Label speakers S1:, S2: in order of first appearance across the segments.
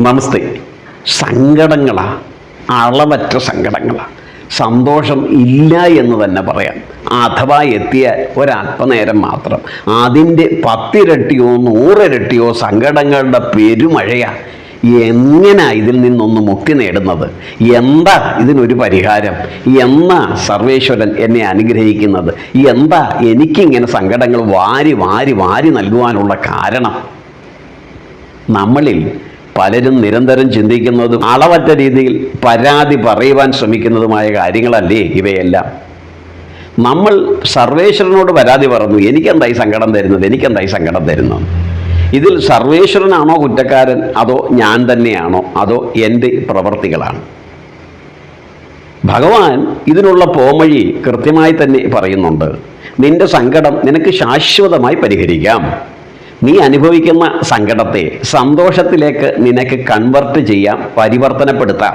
S1: നമസ്തേ. സങ്കടങ്ങളാണ്, അളവറ്റ സങ്കടങ്ങളാണ്. സന്തോഷം ഇല്ല എന്ന് തന്നെ പറയാം. അഥവാ എത്തിയ ഒരല്പനേരം മാത്രം അതിൻ്റെ 10 ഇരട്ടിയോ 100 ഇരട്ടിയോ സങ്കടങ്ങളുടെ പെരുമഴയാണ്. എങ്ങനെയാ ഇതിൽ നിന്നൊന്ന് മുക്തി നേടുന്നത്? എന്താ ഇതിനൊരു പരിഹാരം? എന്നാ സർവേശ്വരൻ എന്നെ അനുഗ്രഹിക്കുന്നത്? എന്താ എനിക്കിങ്ങനെ സങ്കടങ്ങൾ വാരി വാരി വാരി നൽകുവാനുള്ള കാരണം? നമ്മളിൽ പലരും നിരന്തരം ചിന്തിക്കുന്നതും അളവറ്റ രീതിയിൽ പരാതി പറയുവാൻ ശ്രമിക്കുന്നതുമായ കാര്യങ്ങളല്ലേ ഇവയെല്ലാം. നമ്മൾ സർവേശ്വരനോട് പരാതി പറഞ്ഞു, എനിക്കെന്തായി സങ്കടം തരുന്നത്? ഇതിൽ സർവേശ്വരനാണോ കുറ്റക്കാരൻ, അതോ ഞാൻ തന്നെയാണോ, അതോ എൻ്റെ പ്രവർത്തികളാണ്? ഭഗവാൻ ഇതിനുള്ള പോംവഴി കൃത്യമായി തന്നെ പറയുന്നുണ്ട്. നിന്റെ സങ്കടം നിനക്ക് ശാശ്വതമായി പരിഹരിക്കാം. നീ അനുഭവിക്കുന്ന സങ്കടത്തെ സന്തോഷത്തിലേക്ക് നിനക്ക് കൺവെർട്ട് ചെയ്യാം, പരിവർത്തനപ്പെടുത്താം.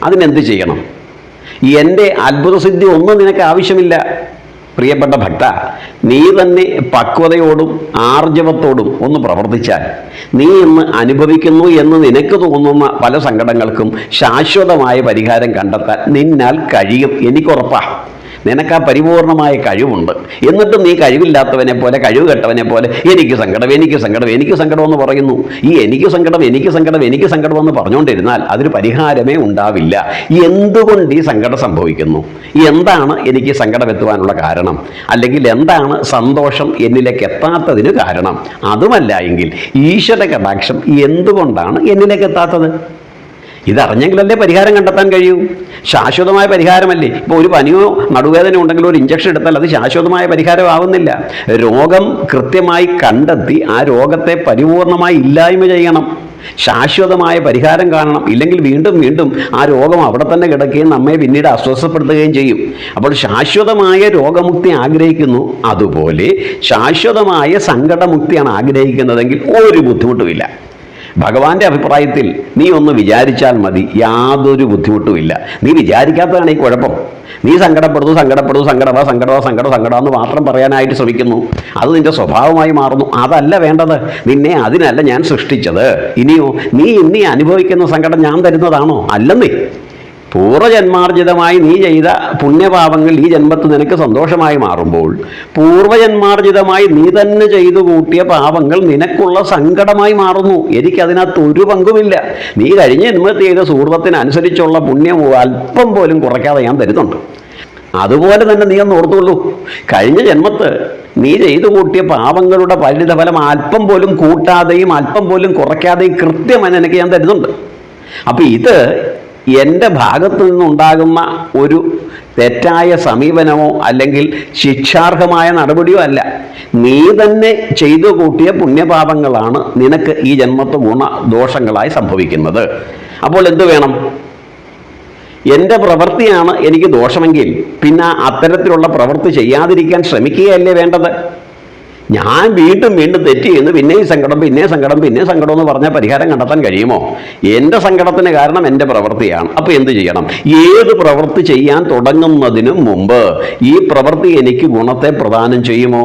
S1: അതിനെന്ത് ചെയ്യണം? എൻ്റെ അത്ഭുതസിദ്ധി ഒന്നും നിനക്ക് ആവശ്യമില്ല. പ്രിയപ്പെട്ട ഭക്ത, നീ തന്നെ പക്വതയോടും ആർജവത്തോടും ഒന്ന് പ്രവർത്തിച്ചാൽ നീ ഇന്ന് അനുഭവിക്കുന്നു എന്ന് നിനക്ക് തോന്നുന്ന പല സങ്കടങ്ങൾക്കും ശാശ്വതമായ പരിഹാരം കണ്ടെത്താൻ നിന്നാൽ കഴിയും. എനിക്കുറപ്പാണ്. നിനക്ക് ആ പരിപൂർണമായ കഴിവുണ്ട്. എന്നിട്ടും നീ കഴിവില്ലാത്തവനെ പോലെ, കഴിവ് കെട്ടവനെ പോലെ എനിക്ക് സങ്കടം എന്ന് പറയുന്നു. ഈ എനിക്ക് സങ്കടം എന്ന് പറഞ്ഞുകൊണ്ടിരുന്നാൽ അതിന് പരിഹാരമേ ഉണ്ടാവില്ല. എന്തുകൊണ്ട് ഈ സങ്കടം സംഭവിക്കുന്നു? എന്താണ് എനിക്ക് സങ്കടം എത്തുവാനുള്ള കാരണം? അല്ലെങ്കിൽ എന്താണ് സന്തോഷം എന്നിലേക്ക് എത്താത്തതിന് കാരണം? അതുമല്ല എങ്കിൽ ഈശ്വര കടാക്ഷം എന്തുകൊണ്ടാണ് എന്നിലേക്ക് എത്താത്തത്? ഇതറിഞ്ഞെങ്കിലല്ലേ പരിഹാരം കണ്ടെത്താൻ കഴിയൂ. ശാശ്വതമായ പരിഹാരമല്ലേ. ഇപ്പോൾ ഒരു പനിയോ നടുവേദന ഉണ്ടെങ്കിൽ ഒരു ഇഞ്ചക്ഷൻ എടുത്താൽ അത് ശാശ്വതമായ പരിഹാരമാവുന്നില്ല. രോഗം കൃത്യമായി കണ്ടെത്തി ആ രോഗത്തെ പരിപൂർണമായി ഇല്ലായ്മ ചെയ്യണം. ശാശ്വതമായ പരിഹാരം കാണണം. ഇല്ലെങ്കിൽ വീണ്ടും വീണ്ടും ആ രോഗം അവിടെ തന്നെ കിടക്കുകയും നമ്മെ പിന്നീട് അസ്വസ്ഥപ്പെടുത്തുകയും ചെയ്യും. അപ്പോൾ ശാശ്വതമായ രോഗമുക്തി ആഗ്രഹിക്കുന്നു, അതുപോലെ ശാശ്വതമായ സങ്കടമുക്തിയാണ് ആഗ്രഹിക്കുന്നതെങ്കിൽ ഒരു ബുദ്ധിമുട്ടുമില്ല. ഭഗവാന്റെ അഭിപ്രായത്തിൽ നീ ഒന്ന് വിചാരിച്ചാൽ മതി, യാതൊരു ബുദ്ധിമുട്ടുമില്ല. നീ വിചാരിക്കാത്തതാണ് ഈ കുഴപ്പം. നീ സങ്കടം എന്ന് മാത്രം പറയാനായിട്ട് ശ്രമിക്കുന്നു. അത് നിന്റെ സ്വഭാവമായി മാറുന്നു. അതല്ല വേണ്ടത്. നിന്നെ അതിനല്ല ഞാൻ സൃഷ്ടിച്ചത്. ഇനിയോ നീ അനുഭവിക്കുന്ന സങ്കടം ഞാൻ തരുന്നതാണോ? അല്ലെന്നേ. പൂർവജന്മാർജിതമായി നീ ചെയ്ത പുണ്യപാപങ്ങൾ ഈ ജന്മത്ത് നിനക്ക് സന്തോഷമായി മാറുമ്പോൾ പൂർവജന്മാർജിതമായി നീ തന്നെ ചെയ്തു കൂട്ടിയ പാപങ്ങൾ നിനക്കുള്ള സങ്കടമായി മാറുന്നു. എനിക്കതിനകത്ത് ഒരു പങ്കുമില്ല. നീ കഴിഞ്ഞ ജന്മത്ത് ചെയ്ത സുഹൃത്തിനനുസരിച്ചുള്ള പുണ്യം അല്പം പോലും കുറയ്ക്കാതെ ഞാൻ തരുന്നുണ്ട്. അതുപോലെ തന്നെ നീ ഒന്ന് ഓർത്തുള്ളൂ, കഴിഞ്ഞ ജന്മത്ത് നീ ചെയ്തു കൂട്ടിയ പാപങ്ങളുടെ പരിണിതഫലം അല്പം പോലും കൂട്ടാതെയും അല്പം പോലും കുറയ്ക്കാതെയും കൃത്യമായി നിനക്ക് ഞാൻ തരുന്നുണ്ട്. അപ്പം ഇത് എൻ്റെ ഭാഗത്തു നിന്നുണ്ടാകുന്ന ഒരു തെറ്റായ സമീപനമോ അല്ലെങ്കിൽ ശിക്ഷാർഹമായ നടപടിയോ അല്ല. നീ തന്നെ ചെയ്തു കൂട്ടിയ പുണ്യപാപങ്ങളാണ് നിനക്ക് ഈ ജന്മത്തെ ഗുണദോഷങ്ങളായി സംഭവിക്കുന്നത്. അപ്പോൾ എന്തു വേണം? എൻ്റെ പ്രവൃത്തിയാണ് എനിക്ക് ദോഷമെങ്കിൽ പിന്നെ അത്തരത്തിലുള്ള പ്രവൃത്തി ചെയ്യാതിരിക്കാൻ ശ്രമിക്കുകയല്ലേ വേണ്ടത്? ഞാൻ വീണ്ടും തെറ്റ് ചെയ്യുന്നു, പിന്നെയും സങ്കടം എന്ന് പറഞ്ഞാൽ പരിഹാരം കണ്ടെത്താൻ കഴിയുമോ? എൻ്റെ സങ്കടത്തിന് കാരണം എൻ്റെ പ്രവൃത്തിയാണ്. അപ്പോൾ എന്ത് ചെയ്യണം? ഏത് പ്രവൃത്തി ചെയ്യാൻ തുടങ്ങുന്നതിനും മുമ്പ് ഈ പ്രവൃത്തി എനിക്ക് ഗുണത്തെ പ്രദാനം ചെയ്യുമോ?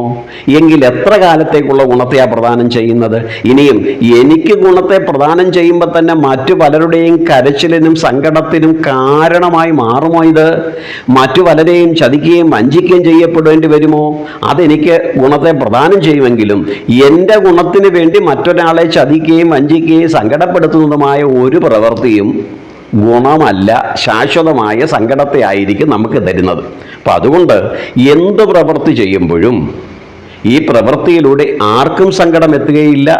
S1: എങ്കിൽ എത്ര കാലത്തേക്കുള്ള ഗുണത്തെയാണ് പ്രദാനം ചെയ്യുന്നത്? ഇനിയും എനിക്ക് ഗുണത്തെ പ്രദാനം ചെയ്യുമ്പോൾ തന്നെ മറ്റു പലരുടെയും കരച്ചിലിനും സങ്കടത്തിനും കാരണമായി മാറുമോ ഇത്? മറ്റു പലരെയും ചതിക്കുകയും വഞ്ചിക്കുകയും ചെയ്യപ്പെടേണ്ടി വരുമോ? അതെനിക്ക് ഗുണത്തെ പ്രദാനം ചെയ്യുമെങ്കിലും എൻ്റെ ഗുണത്തിന് വേണ്ടി മറ്റൊരാളെ ചതിക്കുകയും വഞ്ചിക്കുകയും സങ്കടപ്പെടുത്തുന്നതുമായ ഒരു പ്രവൃത്തിയും ഗുണമല്ല, ശാശ്വതമായ സങ്കടത്തെ ആയിരിക്കും നമുക്ക് തരുന്നത്. അപ്പം അതുകൊണ്ട് എന്ത് പ്രവൃത്തി ചെയ്യുമ്പോഴും ഈ പ്രവൃത്തിയിലൂടെ ആർക്കും സങ്കടം എത്തുകയില്ല.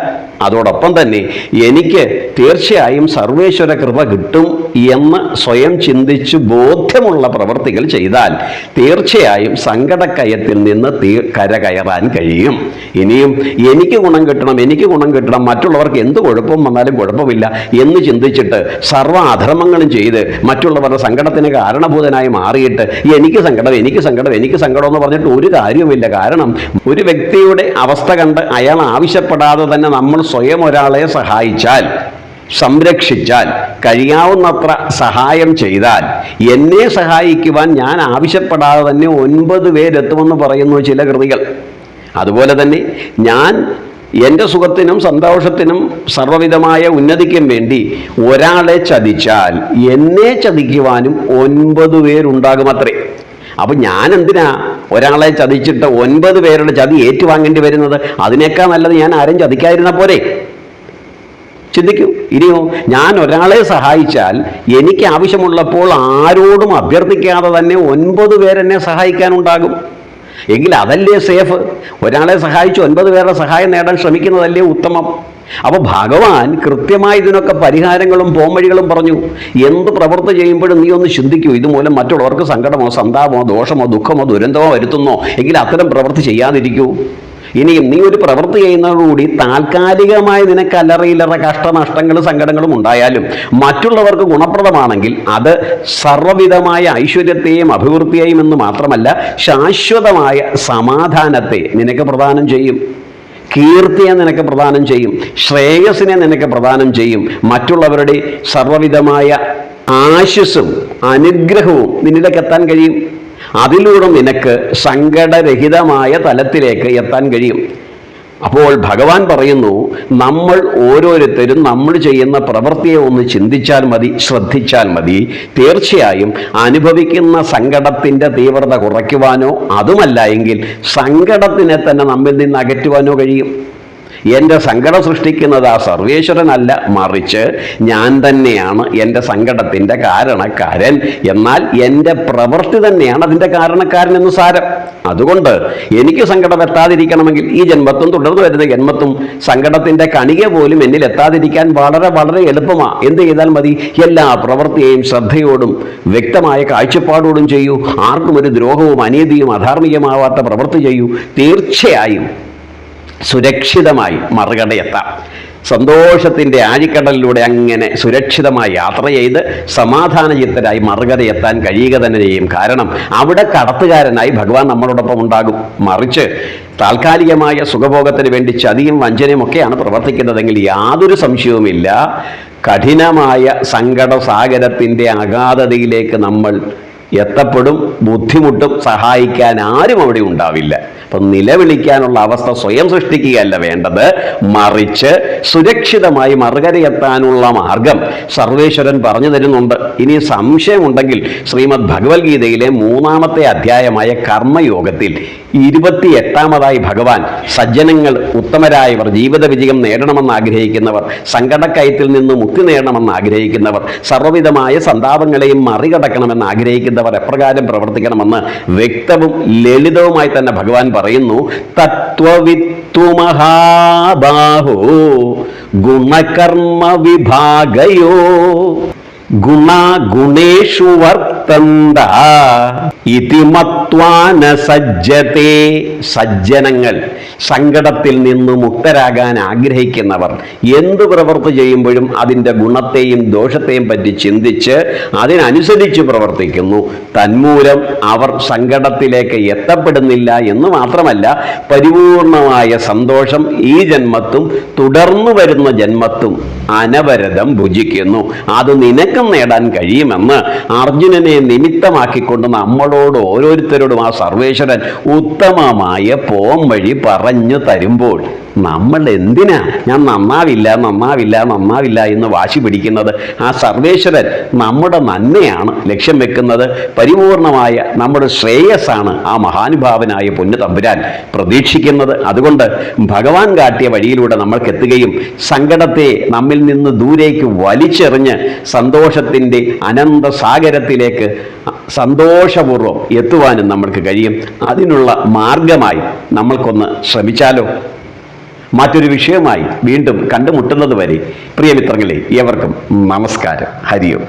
S1: അതോടൊപ്പം തന്നെ എനിക്ക് തീർച്ചയായും സർവേശ്വര കൃപ കിട്ടും എന്ന് സ്വയം ചിന്തിച്ച് ബോധ്യമുള്ള പ്രവൃത്തികൾ ചെയ്താൽ തീർച്ചയായും സങ്കടക്കയത്തിൽ നിന്ന് കരകയറാൻ കഴിയും. ഇനിയും എനിക്ക് ഗുണം കിട്ടണം, മറ്റുള്ളവർക്ക് എന്ത് കുഴപ്പം വന്നാലും കുഴപ്പമില്ല എന്ന് ചിന്തിച്ചിട്ട് സർവ്വ അധർമ്മങ്ങളും ചെയ്ത് മറ്റുള്ളവരുടെ സങ്കടത്തിന് കാരണഭൂതനായി മാറിയിട്ട് എനിക്ക് സങ്കടം എന്ന് പറഞ്ഞിട്ട് ഒരു കാര്യവുമില്ല. കാരണം ഒരു വ്യക്തിയുടെ അവസ്ഥ കണ്ട് അയാൾ ആവശ്യപ്പെടാതെ തന്നെ നമ്മൾ സ്വയം ഒരാളെ സഹായിച്ചാൽ, സംരക്ഷിച്ചാൽ, കഴിയാവുന്നത്ര സഹായം ചെയ്താൽ, എന്നെ സഹായിക്കുവാൻ ഞാൻ ആവശ്യപ്പെടാതെ തന്നെ 9 പേരെത്തുമെന്ന് പറയുന്നു ചില കൃതികൾ. അതുപോലെ തന്നെ ഞാൻ എൻ്റെ സുഖത്തിനും സന്തോഷത്തിനും സർവ്വവിധമായ ഉന്നതിക്കും വേണ്ടി ഒരാളെ ചതിച്ചാൽ എന്നെ ചതിക്കുവാനും 9 പേരുണ്ടാകുമത്രേ. അപ്പം ഞാൻ എന്തിനാ ഒരാളെ ചതിച്ചിട്ട് 9 പേരുടെ ചതി ഏറ്റുവാങ്ങേണ്ടി വരുന്നത്? അതിനേക്കാൾ നല്ലത് ഞാൻ ആരും ചതിക്കാതിരുന്ന പോരെ. ചിന്തിക്കൂ. ഇനിയോ, ഞാൻ ഒരാളെ സഹായിച്ചാൽ എനിക്ക് ആവശ്യമുള്ളപ്പോൾ ആരോടും അഭ്യർത്ഥിക്കാതെ തന്നെ 9 പേരെന്നെ സഹായിക്കാനുണ്ടാകും. എങ്കിൽ അതല്ലേ സേഫ്? ഒരാളെ സഹായിച്ച് 9 പേരുടെ സഹായം നേടാൻ ശ്രമിക്കുന്നതല്ലേ ഉത്തമം? അപ്പോൾ ഭഗവാൻ കൃത്യമായി ഇതിനൊക്കെ പരിഹാരങ്ങളും പോംവഴികളും പറഞ്ഞു. എന്ത് പ്രവൃത്തി ചെയ്യുമ്പോഴും നീ ഒന്ന് ചിന്തിക്കൂ, ഇതുമൂലം മറ്റുള്ളവർക്ക് സങ്കടമോ സന്താപമോ ദോഷമോ ദുഃഖമോ ദുരന്തമോ വരുത്തുന്നോ എങ്കിൽ അത്തരം പ്രവൃത്തി ചെയ്യാതിരിക്കൂ. ഇനിയും നീ ഒരു പ്രവൃത്തി ചെയ്യുന്നതോടുകൂടി താൽക്കാലികമായി നിനക്ക് അല്ലറയില്ലറ കഷ്ടനഷ്ടങ്ങളും സങ്കടങ്ങളും ഉണ്ടായാലും മറ്റുള്ളവർക്ക് ഗുണപ്രദമാണെങ്കിൽ അത് സർവ്വവിധമായ ഐശ്വര്യത്തെയും അഭിവൃദ്ധിയെയും എന്ന് മാത്രമല്ല ശാശ്വതമായ സമാധാനത്തെ നിനക്ക് പ്രദാനം ചെയ്യും. കീർത്തിയെ നിനക്ക് പ്രദാനം ചെയ്യും. ശ്രേയസ്സിനെ നിനക്ക് പ്രദാനം ചെയ്യും. മറ്റുള്ളവരുടെ സർവ്വവിധമായ ആശിസ്സും അനുഗ്രഹവും നിന്നിലേക്ക് എത്താൻ കഴിയും. അതിലൂടെ നിനക്ക് സങ്കടരഹിതമായ തലത്തിലേക്ക് എത്താൻ കഴിയും. അപ്പോൾ ഭഗവാൻ പറയുന്നു, നമ്മൾ ഓരോരുത്തരും നമ്മൾ ചെയ്യുന്ന പ്രവൃത്തിയെ ഒന്ന് ചിന്തിച്ചാൽ മതി, ശ്രദ്ധിച്ചാൽ മതി. തീർച്ചയായും അനുഭവിക്കുന്ന സങ്കടത്തിൻ്റെ തീവ്രത കുറയ്ക്കുവാനോ അതുമല്ല എങ്കിൽ സങ്കടത്തിനെ തന്നെ നമ്മിൽ നിന്ന് അകറ്റുവാനോ കഴിയും. എൻ്റെ സങ്കടം സൃഷ്ടിക്കുന്നത് ആ സർവേശ്വരനല്ല, മറിച്ച് ഞാൻ തന്നെയാണ് എൻ്റെ സങ്കടത്തിൻ്റെ കാരണക്കാരൻ. എന്നാൽ എൻ്റെ പ്രവൃത്തി തന്നെയാണ് അതിൻ്റെ കാരണക്കാരൻ എന്ന് സാരം. അതുകൊണ്ട് എനിക്ക് സങ്കടം എത്താതിരിക്കണമെങ്കിൽ ഈ ജന്മത്തും തുടർന്ന് വരുന്ന ജന്മത്തും സങ്കടത്തിൻ്റെ കണിക പോലും എന്നിൽ എത്താതിരിക്കാൻ വളരെ വളരെ എളുപ്പമാണ്. എന്ത് ചെയ്താൽ മതി? എല്ലാ പ്രവൃത്തിയെയും ശ്രദ്ധയോടും വ്യക്തമായ കാഴ്ചപ്പാടോടും ചെയ്യൂ. ആർക്കും ഒരു ദ്രോഹവും അനീതിയും അധാർമികമാവാത്ത പ്രവൃത്തി ചെയ്യൂ. തീർച്ചയായും സുരക്ഷിതമായി മറുകടയെത്താം. സന്തോഷത്തിൻ്റെ ആഴിക്കടലിലൂടെ അങ്ങനെ സുരക്ഷിതമായി യാത്ര ചെയ്ത് സമാധാനചിത്തരായി മറുകരയെത്താൻ കഴിയുക തന്നെ ചെയ്യും. കാരണം അവിടെ കടത്തുകാരനായി ഭഗവാൻ നമ്മളോടൊപ്പം ഉണ്ടാകും. മറിച്ച് താൽക്കാലികമായ സുഖഭോഗത്തിന് വേണ്ടി ചതിയും വഞ്ചനയും ഒക്കെയാണ് പ്രവർത്തിക്കുന്നതെങ്കിൽ യാതൊരു സംശയവുമില്ല, കഠിനമായ സങ്കടസാഗരത്തിൻ്റെ അഗാധതയിലേക്ക് നമ്മൾ എത്തപ്പെടും. ബുദ്ധിമുട്ടും. സഹായിക്കാൻ ആരും അവിടെ ഉണ്ടാവില്ല. അപ്പം നിലവിളിക്കാനുള്ള അവസ്ഥ സ്വയം സൃഷ്ടിക്കുകയല്ല വേണ്ടത്, മറിച്ച് സുരക്ഷിതമായി മറുകരയെത്താനുള്ള മാർഗം സർവേശ്വരൻ പറഞ്ഞു തരുന്നുണ്ട്. ഇനി സംശയമുണ്ടെങ്കിൽ ശ്രീമദ് ഭഗവത്ഗീതയിലെ 3-ാമത്തെ അധ്യായമായ കർമ്മയോഗത്തിൽ 28-ാമതായി ഭഗവാൻ സജ്ജനങ്ങൾ, ഉത്തമരായവർ, ജീവിത വിജയം നേടണമെന്ന് ആഗ്രഹിക്കുന്നവർ, സങ്കടക്കയത്തിൽ നിന്ന് മുക്തി നേടണമെന്ന് ആഗ്രഹിക്കുന്നവർ, സർവ്വവിധമായ സന്താപങ്ങളെയും മറികടക്കണമെന്ന് ആഗ്രഹിക്കുന്നവർ എപ്രകാരം പ്രവർത്തിക്കണമെന്ന് വ്യക്തവും ലളിതവുമായി തന്നെ ഭഗവാൻ പറയുന്നു. തത്വവിത്തു മഹാബാഹോ ഗുണകർമ്മ വിഭാഗയോ ഗുണേഷു വർത്തന്ത ഇതി മത്വാ ന സജ്ജതേ. സജ്ജനങ്ങൾ, സങ്കടത്തിൽ നിന്ന് മുക്തരാകാൻ ആഗ്രഹിക്കുന്നവർ എന്ത് പ്രവൃത്തി ചെയ്യുമ്പോഴും അതിൻ്റെ ഗുണത്തെയും ദോഷത്തെയും പറ്റി ചിന്തിച്ച് അതിനനുസരിച്ച് പ്രവർത്തിക്കുന്നു. തന്മൂലം അവർ സങ്കടത്തിലേക്ക് എത്തപ്പെടുന്നില്ല എന്ന് മാത്രമല്ല, പരിപൂർണമായ സന്തോഷം ഈ ജന്മത്തും തുടർന്നു വരുന്ന ജന്മത്തും അനവരതം ഭുജിക്കുന്നു. അത് നിനക്കും നേടാൻ കഴിയുമെന്ന് അർജുനനെ നിമിത്തമാക്കിക്കൊണ്ട് നമ്മളോട് ഓരോരുത്തരോടും ആ സർവേശ്വരൻ ഉത്തമമായ പോംവഴി പറഞ്ഞു തരുമ്പോൾ നമ്മൾ എന്തിനാ ഞാൻ നന്നാവില്ല എന്ന് വാശി പിടിക്കുന്നത്? ആ സർവേശ്വരൻ നമ്മുടെ നന്മയാണ് ലക്ഷ്യം വെക്കുന്നത്. പരിപൂർണമായ നമ്മുടെ ശ്രേയസ്സാണ് ആ മഹാനുഭാവനായ പൊന്നു തമ്പുരാൻ പ്രതീക്ഷിക്കുന്നത്. അതുകൊണ്ട് ഭഗവാൻ കാട്ടിയ വഴിയിലൂടെ നമ്മൾക്ക് എത്തുകയും സങ്കടത്തെ നമ്മിൽ നിന്ന് ദൂരേക്ക് വലിച്ചെറിഞ്ഞ് സന്തോഷത്തിൻ്റെ അനന്ത സാഗരത്തിലേക്ക് സന്തോഷപൂർവ്വം എത്തുവാനും നമ്മൾക്ക് കഴിയും. അതിനുള്ള മാർഗമായി നമ്മൾക്കൊന്ന് ശ്രമിച്ചാലോ? മറ്റൊരു വിഷയമായി വീണ്ടും കണ്ടുമുട്ടുന്നത് വരെ പ്രിയമിത്രങ്ങളെ, ഏവർക്കും നമസ്കാരം. ഹരി ഓം.